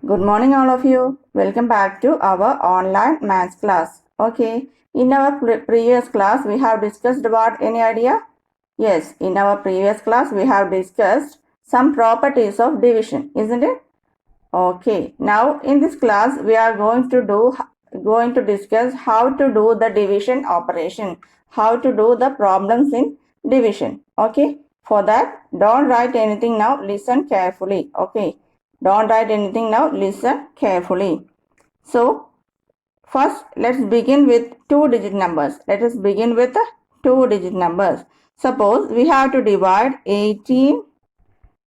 Good morning all of you. Welcome back to our online maths class. Okay, in our previous class we have discussed about any idea? Yes, in our previous class we have discussed some properties of division, isn't it? Okay, now in this class we are going to discuss how to do the division operation, how to do the problems in division. Okay, for that don't write anything now, listen carefully. Okay, don't write anything now, listen carefully. So first let's begin with two-digit numbers. Let us begin with two-digit numbers. Suppose we have to divide 18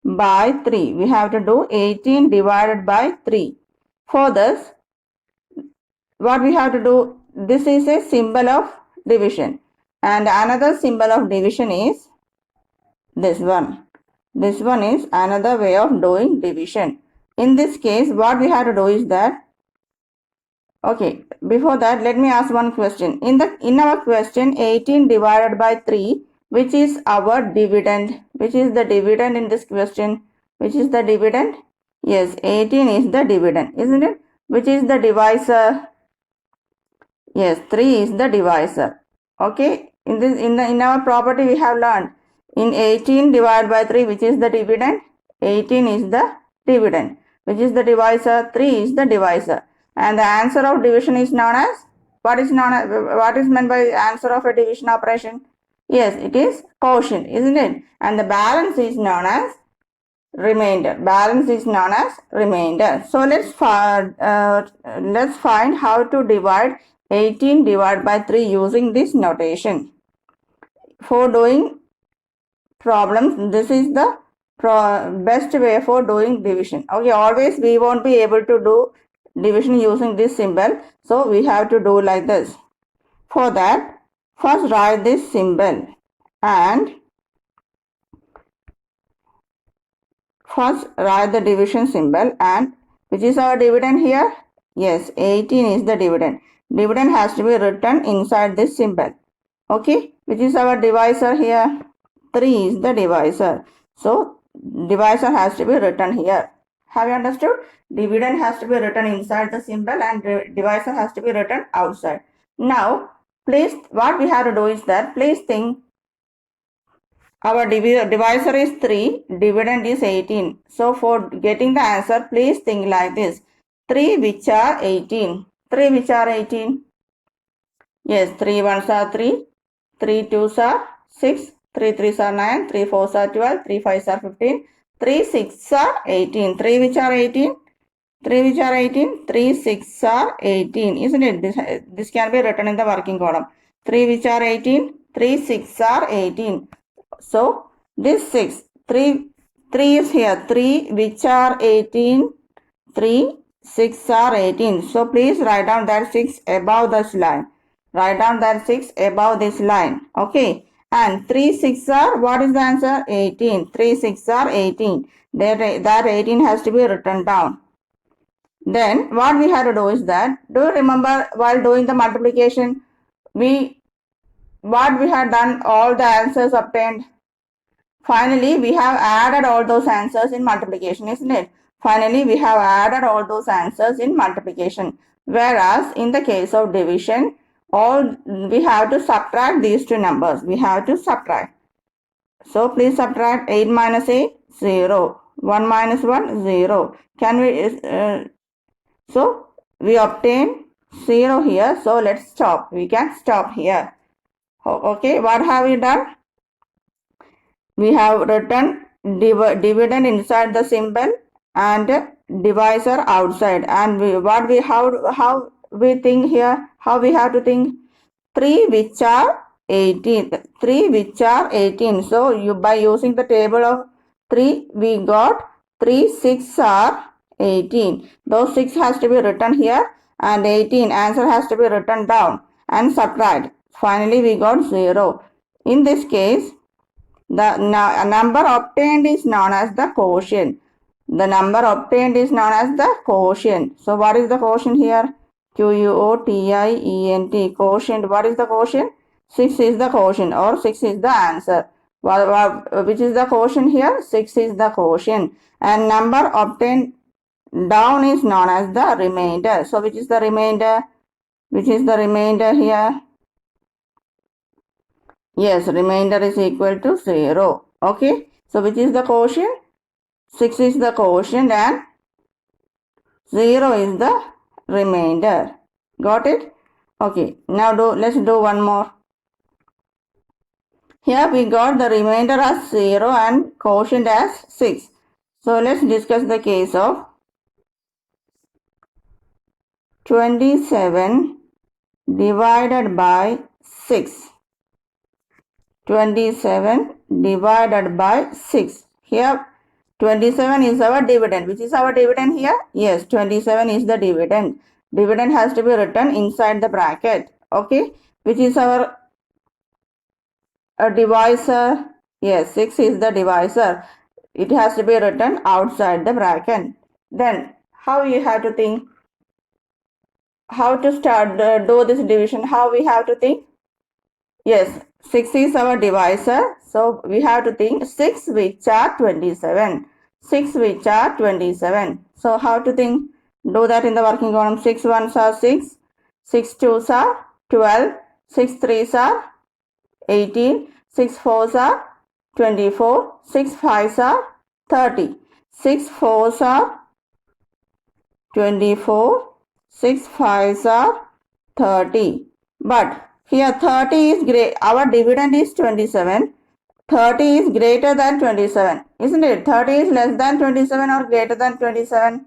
by 3. We have to do 18 divided by 3. For this, what we have to do, this is a symbol of division. And another symbol of division is this one. This one is another way of doing division. In this case, what we have to do is that, okay, before that, let me ask one question. In our question, 18 divided by 3, which is our dividend? Which is the dividend in this question? Which is the dividend? Yes, 18 is the dividend, isn't it? Which is the divisor? Yes, 3 is the divisor. Okay, in our property we have learned in 18 divided by 3, which is the dividend? 18 is the dividend. Which is the divisor? 3 is the divisor. And the answer of division is known as, what is meant by answer of a division operation? Yes, it is quotient, isn't it? And the balance is known as remainder. Balance is known as remainder. So let's find how to divide 18 divided by 3 using this notation. For doing problems, this is the best way for doing division. Okay, always we won't be able to do division using this symbol, so we have to do like this. For that, first write this symbol and first write the division symbol. And which is our dividend here? Yes, 18 is the dividend. Dividend has to be written inside this symbol. Okay, which is our divisor here? 3 is the divisor. So divisor has to be written here. Have you understood? Dividend has to be written inside the symbol and divisor has to be written outside. Now, please, what we have to do is that, please think, our divisor is 3, dividend is 18. So for getting the answer, please think like this. 3 which are 18. 3 which are 18. Yes, 3 ones are 3, 3 twos are 6, 3 threes are 9, 3 fours are 12, 3 fives are 15, 3 sixes are 18. 3 which are 18. 3 which are 18, 3 6 are 18, isn't it? This can be written in the working column. 3 which are 18, 3 6 are 18. So this 3 is here, 3 which are 18, 3 6 are 18. So please write down that 6 above this line. Write down that 6 above this line. Okay. And 3 6 are, what is the answer? 18. 3 6 are 18. That 18 has to be written down. Then what we have to do is that, do you remember while doing the multiplication, what we had done, all the answers obtained? Finally, we have added all those answers in multiplication, isn't it? Finally, we have added all those answers in multiplication. Whereas in the case of division, we have to subtract these two numbers. We have to subtract. So please subtract 8 minus 8, 0. 1 minus 1, 0. Can we, so we obtain 0 here. So let's stop. We can stop here. Okay, what have we done? We have written dividend inside the symbol and divisor outside. And how we think here? How we have to think? 3 which are 18. 3 which are 18. So by using the table of 3, we got 3 6 are 18. Those 6 has to be written here and 18 answer has to be written down and subtract. Finally, we got 0. In this case, the number obtained is known as the quotient. The number obtained is known as the quotient. So what is the quotient here? Quotient. Quotient. What is the quotient? 6 is the quotient, or 6 is the answer. Which is the quotient here? 6 is the quotient. And number obtained down is known as the remainder. So which is the remainder? Which is the remainder here? Yes, remainder is equal to 0. Okay. So which is the quotient? 6 is the quotient and 0 is the remainder. Got it? Okay. Now let's do one more. Here we got the remainder as 0 and quotient as 6. So let's discuss the case of 27 divided by 6. 27 divided by 6. Here 27 is our dividend. Which is our dividend here? Yes, 27 is the dividend. Dividend has to be written inside the bracket. Okay. Which is our divisor? Yes, 6 is the divisor. It has to be written outside the bracket. Then how you have to think? How to start do this division? How we have to think? Yes, 6 is our divisor. So we have to think 6 which are 27. 6 which are 27. So how to think? Do that in the working column. 6 ones are 6. 6 twos are 12. 6 threes are 18. 6 fours are 24. 6 fives are 30. 6 fours are 24. 6 fives are 30. But here 30 is great. Our dividend is 27. 30 is greater than 27. Isn't it? 30 is less than 27 or greater than 27?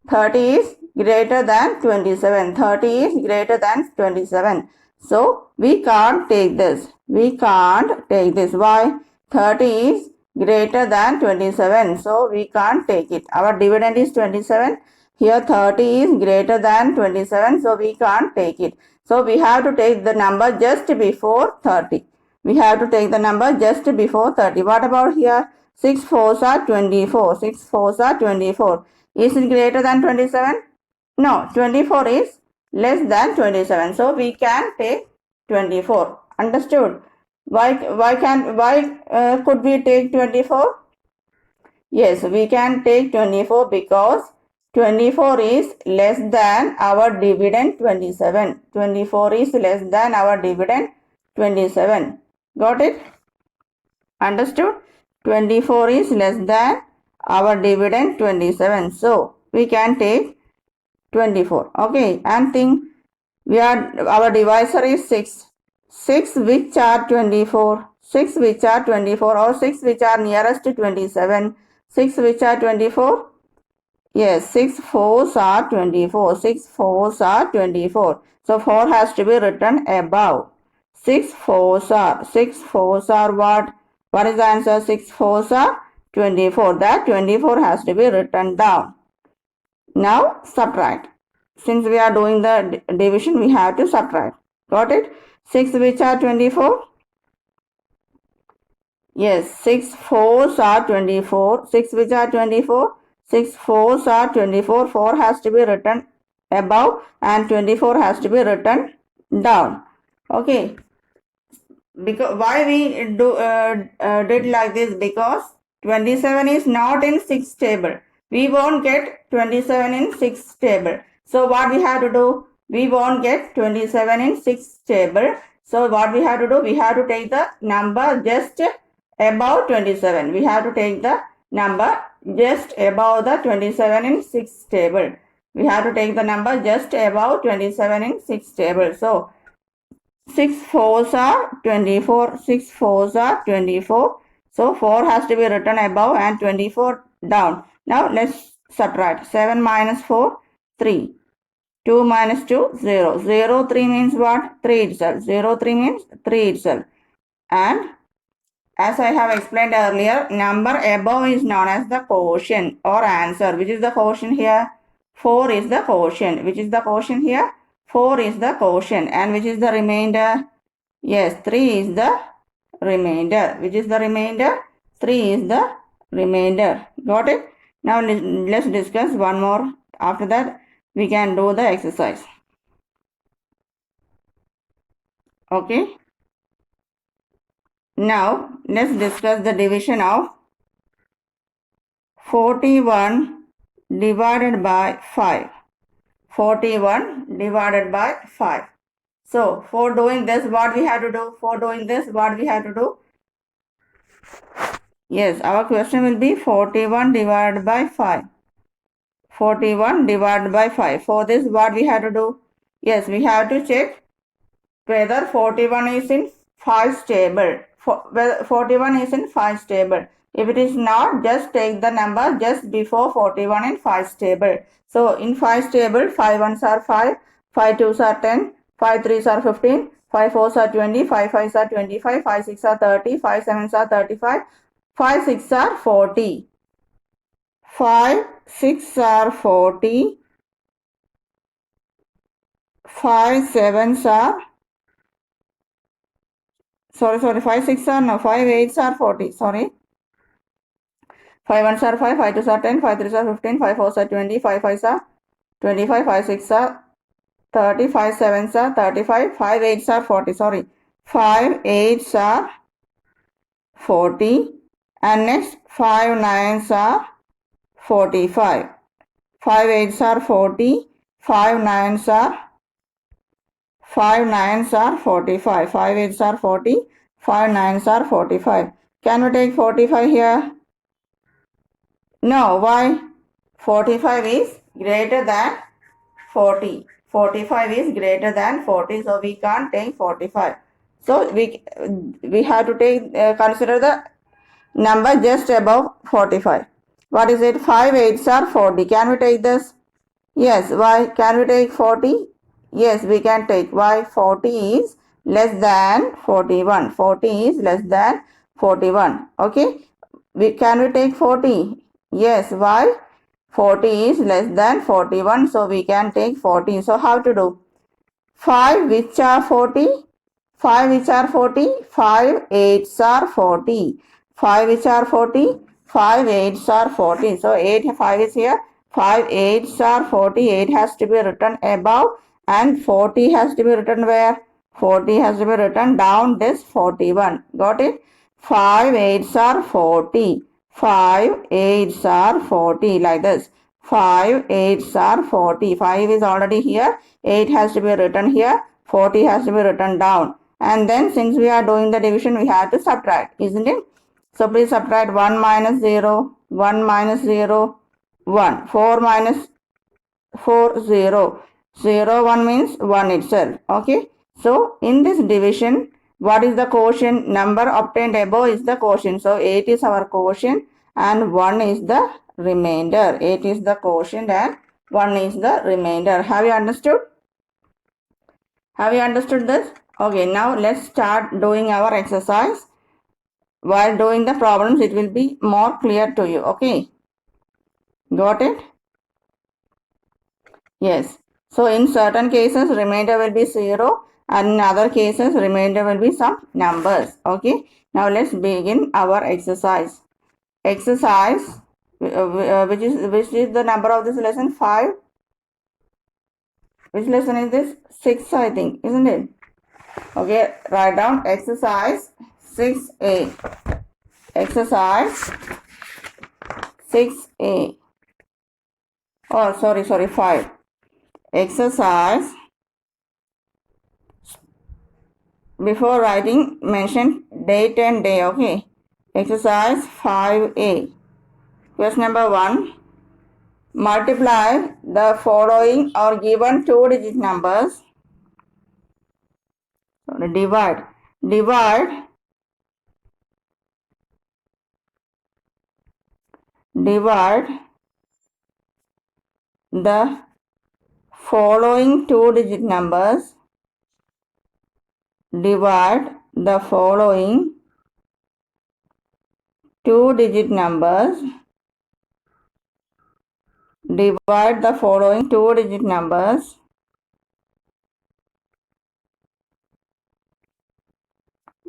30 is greater than 27. 30 is greater than 27. So we can't take this. We can't take this. Why? 30 is greater than 27. So we can't take it. Our dividend is 27. Here 30 is greater than 27. So we can't take it. So we have to take the number just before 30. We have to take the number just before 30. What about here? 6 fours are 24. 6 fours are 24. Is it greater than 27? No, 24 is less than 27. So we can take 24. Understood? Why could we take 24? Yes, we can take 24 because 24 is less than our dividend 27. 24 is less than our dividend 27. Got it? Understood? 24 is less than our dividend 27. So we can take 24. Okay, and think our divisor is 6. 6 which are 24. 6 which are 24 or 6 which are nearest to 27. 6 which are 24. Yes, 6 fours are 24. 6 fours are 24. So 4 has to be written above. 6 fours are what? What is the answer? 6 fours are 24. That 24 has to be written down. Now subtract. Since we are doing the division, we have to subtract. Got it? 6 which are 24? Yes, 6 fours are 24. 6 which are 24? 6 fours are 24. 4 has to be written above and 24 has to be written down. Okay. Because why we did like this? Because 27 is not in 6 table. We won't get 27 in 6 table. So what we have to do? We won't get 27 in 6 table. So what we have to do? We have to take the number just above 27. We have to take the number just above the 27 in 6 table. We have to take the number just above 27 in 6 table. So 6 fours are 24. 6 fours are 24. So 4 has to be written above and 24 down. Now let's subtract. 7 minus 4, 3. 2 minus 2, 0. 0, 3 means what? 3 itself. 0, 3 means 3 itself. And as I have explained earlier, number above is known as the quotient or answer. Which is the quotient here? 4 is the quotient. Which is the quotient here? 4 is the quotient. And which is the remainder? Yes, 3 is the remainder. Which is the remainder? 3 is the remainder. Got it? Now let's discuss one more. After that, we can do the exercise. Okay? Now, let's discuss the division of 41 divided by 5. 41 divided by 5. So, for doing this, what we have to do? For doing this, what we have to do? Yes, our question will be 41 divided by 5. 41 divided by 5. For this, what we have to do? Yes, we have to check whether 41 is in 5 table. Whether 41 is in 5 table. If it is not, just take the number just before 41 in 5 table. So in 5 table, 5 ones are 5, 5 twos are 10, 5 threes are 15, 5 fours are 20, 5 fives are 25, 5 six are 30, 5 sevens are 35, 5 6 are 40. 5 6 are 40, 5 sevens are 5 6 are no, 5 8s are 40, 5 ones are 5, 5 twos are 10, 5 threes are 15, 5 fours are 20, 5 fives are 25, 5 6 are 30, 5 sevens are 35, 5 8s are 40, 5 8s are 40, and next 5 9s are 45. 5 8s are 40, 5 9s are 45. 5 8s are 40, 5 9s are 45. Can we take 45 here? No, why? 45 is greater than 40. 45 is greater than 40, so we can't take 45. So we have to take consider the number just above 45. What is it? 5 8s are 40. Can we take this? Yes. Why? Can we take 40? Yes, we can take. Why? 40 is less than 41. 40 is less than 41. Okay. Can we take 40? Yes. Why? 40 is less than 41. So we can take 40. So how to do? 5 which are 40? 5 which are 40? 5 8s are 40. 5 which are 40? 5 8s are 40. So 8 5 is here. 5 8s are 40. 8 has to be written above and 40 has to be written where? 40 has to be written down this 41. Got it? 5 8s are 40. 5 8s are 40 like this. 5 8s are 40. 5 is already here. 8 has to be written here. 40 has to be written down. And then since we are doing the division, we have to subtract, isn't it? So please subtract 1 minus 0, 1 minus 0, 1. 4 minus 4, 0. 0, 1 means 1 itself. Okay. So in this division, what is the quotient? Number obtained above is the quotient. So 8 is our quotient and 1 is the remainder. 8 is the quotient and 1 is the remainder. Have you understood? Have you understood this? Okay, now let's start doing our exercise. While doing the problems, it will be more clear to you. Okay. Got it? Yes. So in certain cases, remainder will be 0 and in other cases, remainder will be some numbers. Okay. Now let's begin our exercise. Exercise, which is the number of this lesson? 5. Which lesson is this? 6, I think, isn't it? Okay, write down exercise 6A. Exercise 6A. Oh, sorry, 5. Exercise, before writing, mention date and day, okay? Exercise 5A. Question number 1. Multiply the following or given 2-digit numbers. Sorry, divide the following 2-digit numbers. Divide the following 2-digit numbers. Divide the following 2-digit numbers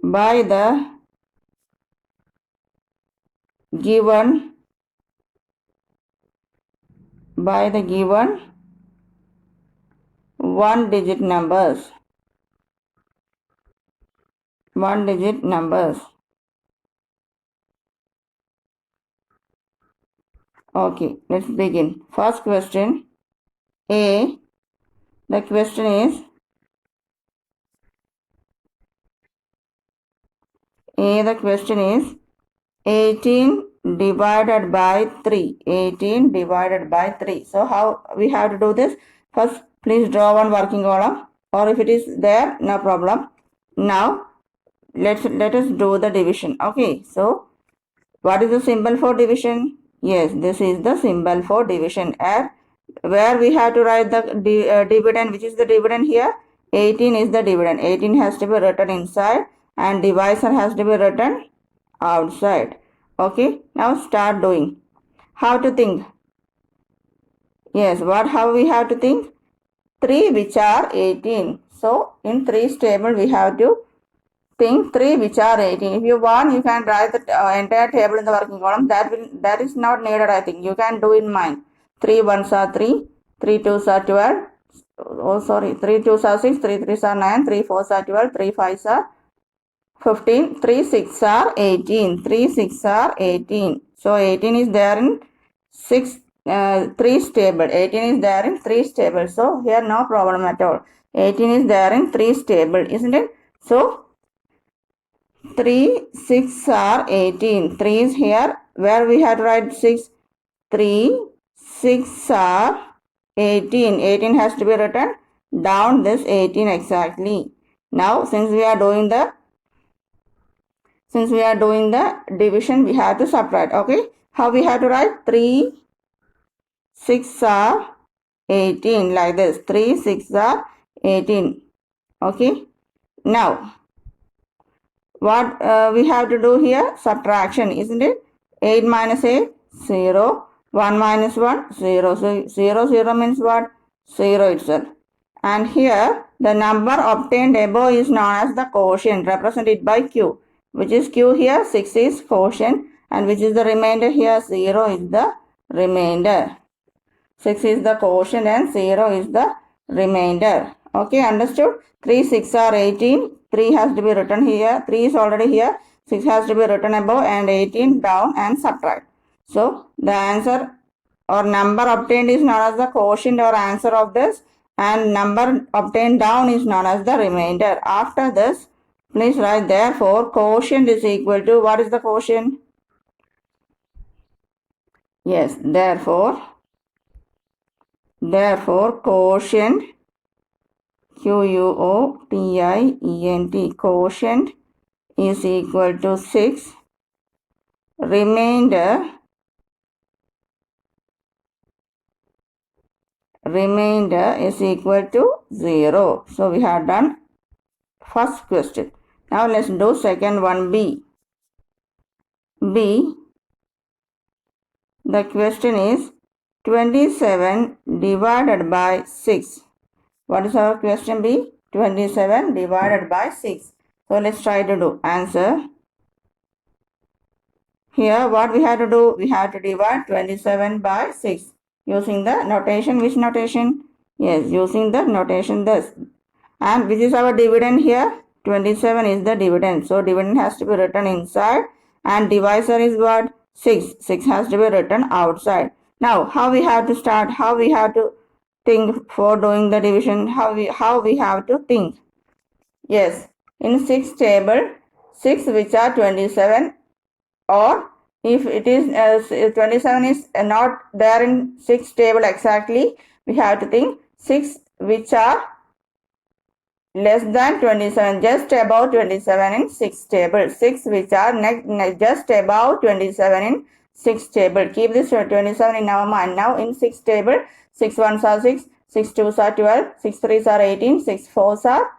by the given 1-digit numbers. 1-digit numbers. Okay, let's begin. First question. A. The question is, the question is 18 divided by 3. 18 divided by 3. So how we have to do this? First, please draw one working column, or if it is there, no problem. Now, let us do the division. Okay, so what is the symbol for division? Yes, this is the symbol for division. And where we have to write the dividend, which is the dividend here? 18 is the dividend. 18 has to be written inside and divisor has to be written outside. Okay, now start doing. How to think? Yes, how we have to think? 3 which are 18. So in 3's table we have to think 3 which are 18. If you want, you can write the entire table in the working column. That is not needed, I think. You can do in mind. 3 ones are 3, 3 twos are 12. Oh, sorry, 3 twos are 6, 3 threes are 9, 3 fours are 12, 3 fives are 15, 3 6 are 18, 3 6 are 18. So 18 is there in 3's table. 18 is there in 3's table. So here no problem at all. 18 is there in 3's table, isn't it? So 3, 6 are 18. 3 is here. Where we had to write 6? 3, 6 are 18. 18 has to be written down this 18 exactly. Now since we are doing the division, we have to subtract. Okay. How we have to write? 3, 6 are 18 like this. 3, 6 are 18. Okay. Now what we have to do here? Subtraction, isn't it? 8 minus 8, 0. 1 minus 1, 0. So 0, 0 means what? 0 itself. And here the number obtained above is known as the quotient, represented by Q. Which is Q here? 6 is quotient. And which is the remainder here? 0 is the remainder. 6 is the quotient and 0 is the remainder. Okay, understood? 3, 6 are 18. 3 has to be written here. 3 is already here. 6 has to be written above and 18 down and subtract. So, the answer or number obtained is known as the quotient or answer of this, and number obtained down is known as the remainder. After this, please write therefore quotient is equal to, what is the quotient? Yes, therefore quotient, Quotient, quotient is equal to 6. Remainder is equal to 0. So we have done first question. Now let's do second one, B. B, the question is 27 divided by 6. What is our question B? 27 divided by 6. So let's try to do answer. Here what we have to do? We have to divide 27 by 6 using the notation. Which notation? Yes, using the notation this. And which is our dividend here? 27 is the dividend. So dividend has to be written inside and divisor is what? 6. 6 has to be written outside. Now how we have to start? How we have to think for doing the division? How we have to think? Yes, in 6 table, 6 which are 27, or if it is 27 is not there in 6 table exactly, we have to think 6 which are less than 27, just above 27 in 6 table. 6 which are just above 27 in 6 table. Keep this 27 in our mind. Now in 6 table, 6 ones are 6, 6 twos are 12, 6 threes are 18, 6 fours are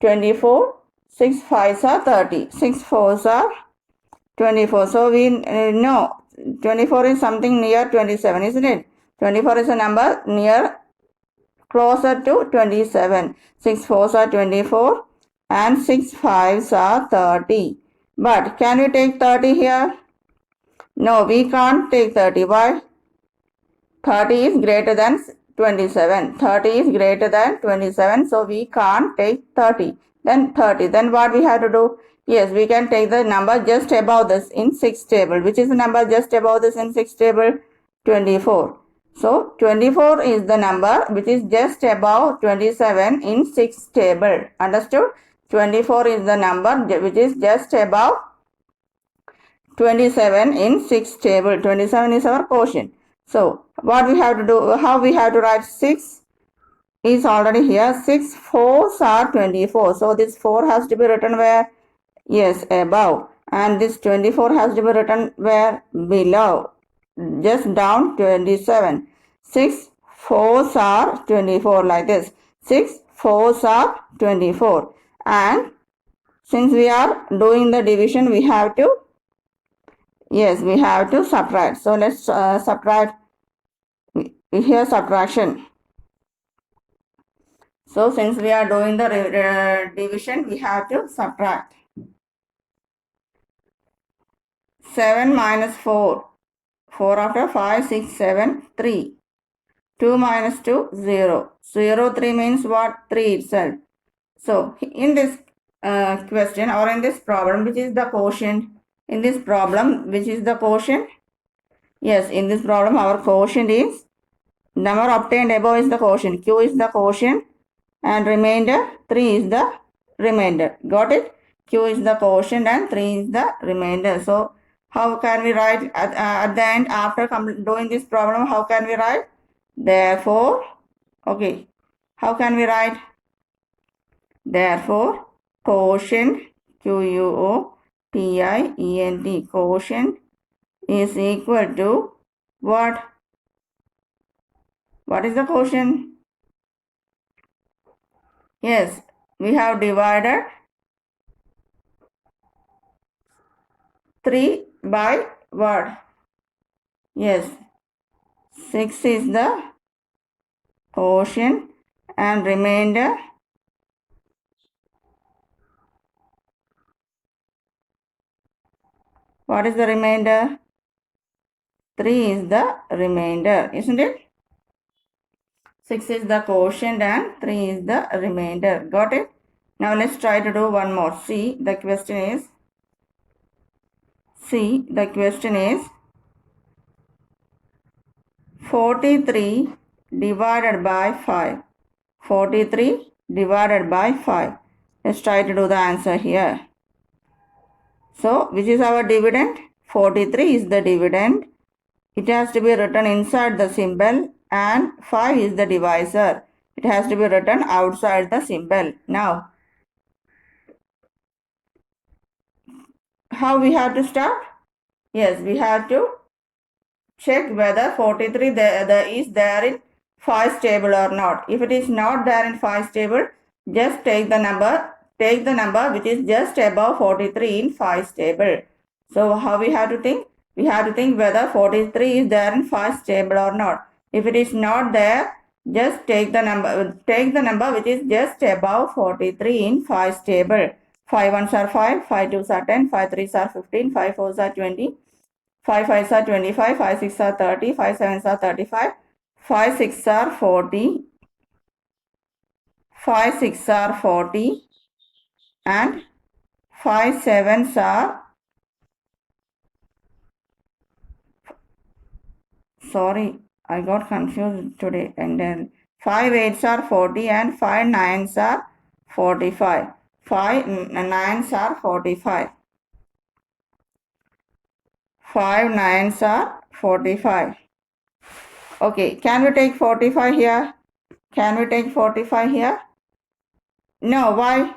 24, 6 fives are 30, 6 fours are 24. So we know 24 is something near 27, isn't it? 24 is a number near, closer to 27. 6 fours are 24 and 6 fives are 30. But can we take 30 here? No, we can't take 30. Why? 30 is greater than 27. 30 is greater than 27. So we can't take 30. Then 30. Then what we have to do? Yes, we can take the number just above this in 6 table. Which is the number just above this in 6 table? 24. So 24 is the number which is just above 27 in 6 table. Understood? 24 is the number which is just above 27 in 6 table. 27 is our quotient. So what we have to do, how we have to write 6 is already here. 6 4s are 24. So this 4 has to be written where? Yes, above. And this 24 has to be written where? Below. Just down 27. 6 4s are 24 like this. 6 4s are 24. And since we are doing the division, we have to, yes, we have to subtract. So let's subtract. Here subtraction. So since we are doing the division, we have to subtract. 7 minus 4. 4 after 5, 6, 7, 3. 2 minus 2, 0. 0, 3 means what? 3 itself. So in this question or in this problem, which is the quotient? In this problem, which is the quotient? Yes, in this problem, our quotient is, number obtained above is the quotient. Q is the quotient and remainder 3 is the remainder. Got it? Q is the quotient and 3 is the remainder. So how can we write at the end after doing this problem? How can we write? Therefore, okay, how can we write? Therefore, quotient, Quotient, quotient is equal to what? What is the quotient? Yes, we have divided 3 by what? Yes, 6 is the quotient and remainder, what is the remainder? 3 is the remainder, isn't it? 6 is the quotient and 3 is the remainder. Got it? Now let's try to do one more. See, the question is 43 divided by 5. 43 divided by 5. Let's try to do the answer here. So, which is our dividend? 43 is the dividend. It has to be written inside the symbol and 5 is the divisor. It has to be written outside the symbol. Now, how we have to start? Yes, we have to check whether 43 is there in 5's table or not. If it is not there in 5's table, just take the number which is just above 43 in 5's table. So how we have to think? We have to think whether 43 is there in 5's table or not. If it is not there, just take the number which is just above 43 in 5's table. 5 ones are 5, 5 twos are 10, 5 threes are 15, 5 fours are 20, 5 5s are 25, 5 6 are 30, 5 7s are 35, 5 6 are 40, 5 6 are 40 and 5 7s are, sorry, I got confused today, and then 5 8s are 40 and 5 9s are 45. 5 9s are 45. 5 9s are 45. Okay, can we take 45 here? Can we take 45 here? No, why?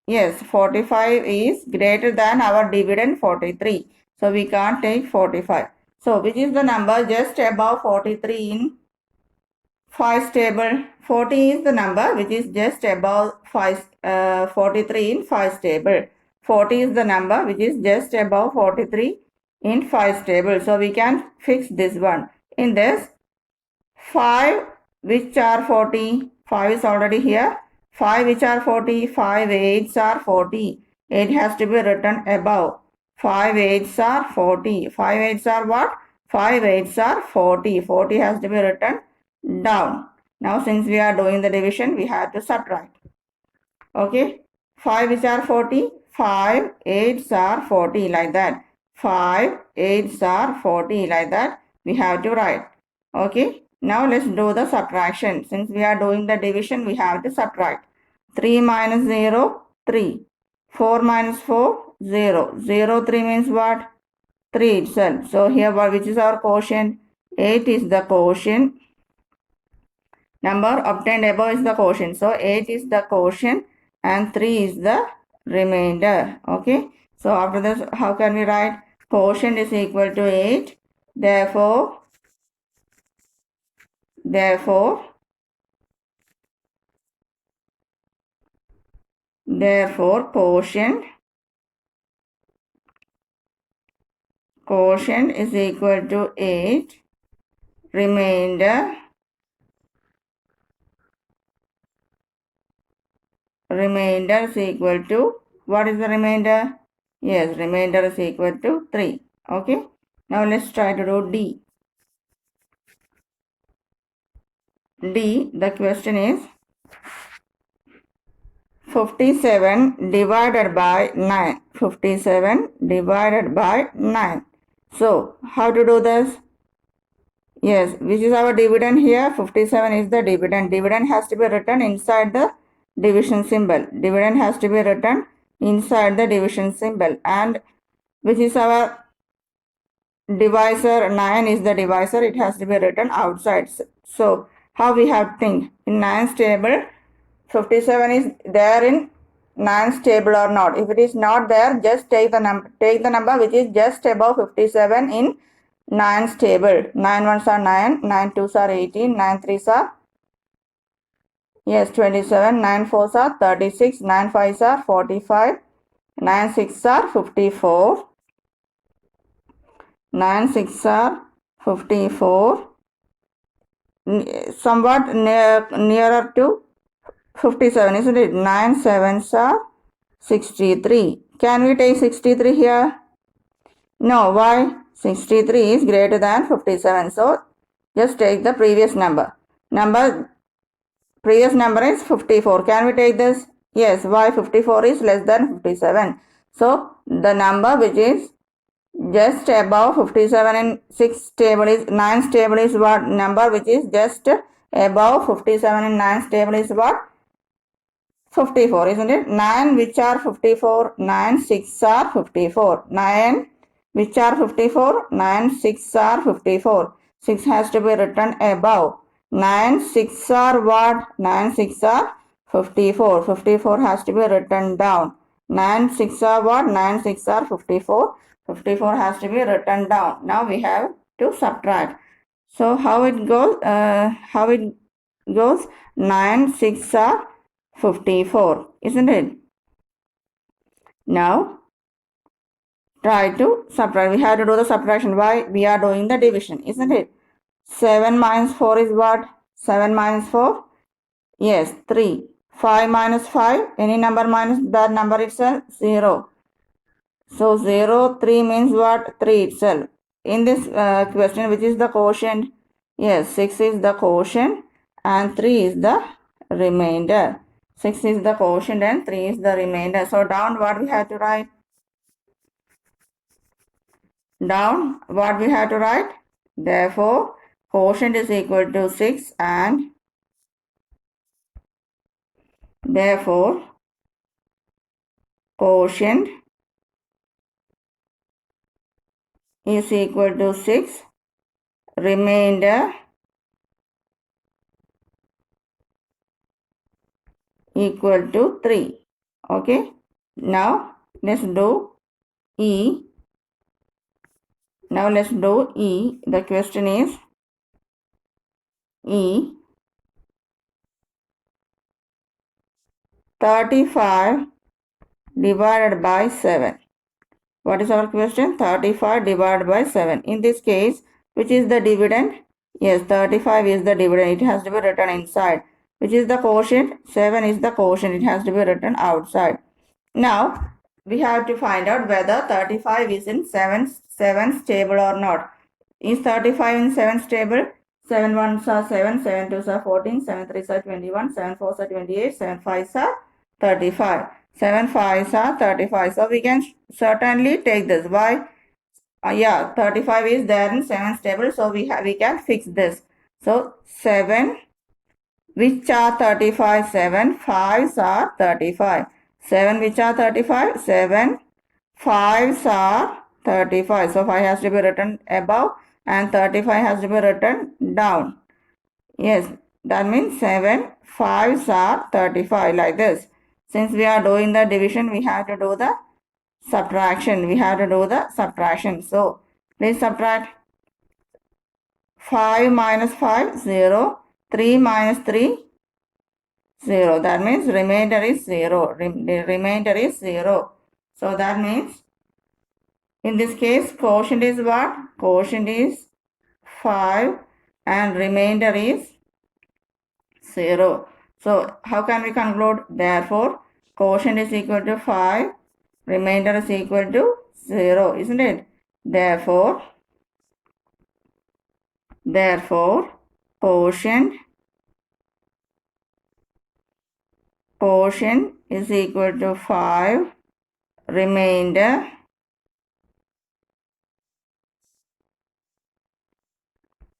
Yes, 45 is greater than our dividend 43. So we can't take 45. So which is the number just above 43 in 5's table? 40 is the number which is just above 43 in 5's table. 40 is the number which is just above 43 in 5's table. So we can fix this one. In this, 5 which are 40, 5 is already here. 5 which are 40, 5 8s are 40. 8 has to be written above. 5 8s are 40. 5 8s are what? 5 8s are 40. 40 has to be written down. Now since we are doing the division, we have to subtract. Okay. 5 which are 40, 5 8s are 40 like that. 5 8s are 40 like that. we have to write. Okay, now let's do the subtraction. Since we are doing the division, we have to subtract. 3 minus 0, 3. 4 minus 4, 0. 0, 3 means what? 3 itself. So here which is our quotient? 8 is the quotient. Number obtained above is the quotient. So 8 is the quotient and 3 is the remainder. Okay. So after this, how can we write? Quotient is equal to 8. Therefore quotient is equal to 8. Remainder is equal to, what is the remainder? Yes, remainder is equal to 3. Okay. Now let's try to do D. D, the question is 57 divided by 9. 57 divided by 9. So, how to do this? Yes, which is our dividend here? 57 is the dividend. Dividend has to be written inside the division symbol. Dividend has to be written inside the division symbol. And which is our divisor? 9 is the divisor. It has to be written outside. So, how we have to think? In 9's table, 57 is there in 9's table or not. If it is not there, just take the number which is just above 57 in 9's table. 9 ones are 9, 9 twos are 18, 9 threes are 27, 9 fours are 36, 9 fives are 45, 9 sixes are 54, 9 sixes are 54, somewhat nearer to 57, isn't it? 9 sevens are 63. Can we take 63 here? No. Why? 63 is greater than 57. So, just take the previous number. Previous number is 54. Can we take this? Yes. Why? 54 is less than 57. So, the number which is just above 57 in 6's table is 9's table is what? Number which is just above 57 in 9's table is what? 54, isn't it? 9 which are 54, 9 6 are 54. 9 which are 54, 9 6 are 54. 6 has to be written above. 9 6 are what? 9 6 are 54. 54 has to be written down. 9 6 are what? 9 6 are 54. 54 has to be written down. Now we have to subtract. So how it goes? 9 6 are 54, isn't it? Now, try to subtract. We have to do the subtraction. Why? We are doing the division, isn't it? 7 minus 4 is what? 7 minus 4? Yes, 3. 5 minus 5? Any number minus that number itself? 0. So, 0, 3 means what? 3 itself. In this question, which is the quotient? Yes, 6 is the quotient and 3 is the remainder. 6 is the quotient and 3 is the remainder. So down what we have to write? Down what we have to write? Therefore, quotient is equal to 6 and therefore quotient is equal to 6, remainder equal to 3. Okay. Now let's do E. Now let's do E. The question is E. 35 divided by 7. What is our question? 35 divided by 7. In this case, which is the dividend? Yes, 35 is the dividend. It has to be written inside. Which is the quotient? 7 is the quotient. It has to be written outside. Now, we have to find out whether 35 is in 7's table or not. Is 35 in 7's table? 7 ones are 7, 7 twos are 14, 7 threes are 21, 7 fours are 28, 7 fives are 35. 7 fives are 35. So we can certainly take this. Why? Yeah, 35 is there in 7's table, so we can fix this. So 7, which are 35? 7 5s are 35. 7 which are 35? 7 5s are 35. So 5 has to be written above and 35 has to be written down. Yes, that means 7 5s are 35, like this. Since we are doing the division, we have to do the subtraction. So please subtract 5 minus 5, 0. 3 minus 3, 0. That means remainder is 0. The remainder is 0. So that means in this case quotient is what? Quotient is 5 and remainder is 0. So how can we conclude? Therefore quotient is equal to 5, remainder is equal to 0, isn't it? Therefore quotient is equal to 5, remainder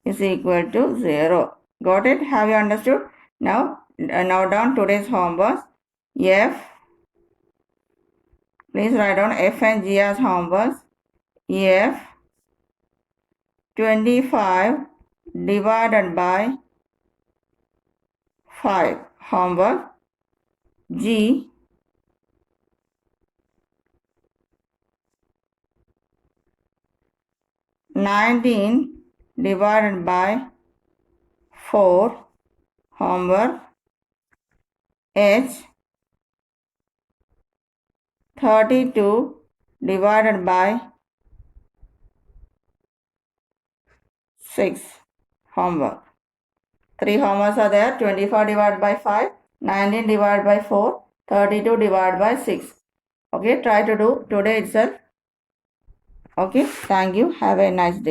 is equal to 0. Got it? Have you understood? Now down today's homework. F, please write down F and G as homework. F 25 divided by 5, homework. G 19 divided by 4, homework. H 32 divided by 6, homework. 3 homeworks are there. 25 divided by 5, 19 divided by 4, 32 divided by 6. Okay, try to do today itself. Okay, thank you. Have a nice day.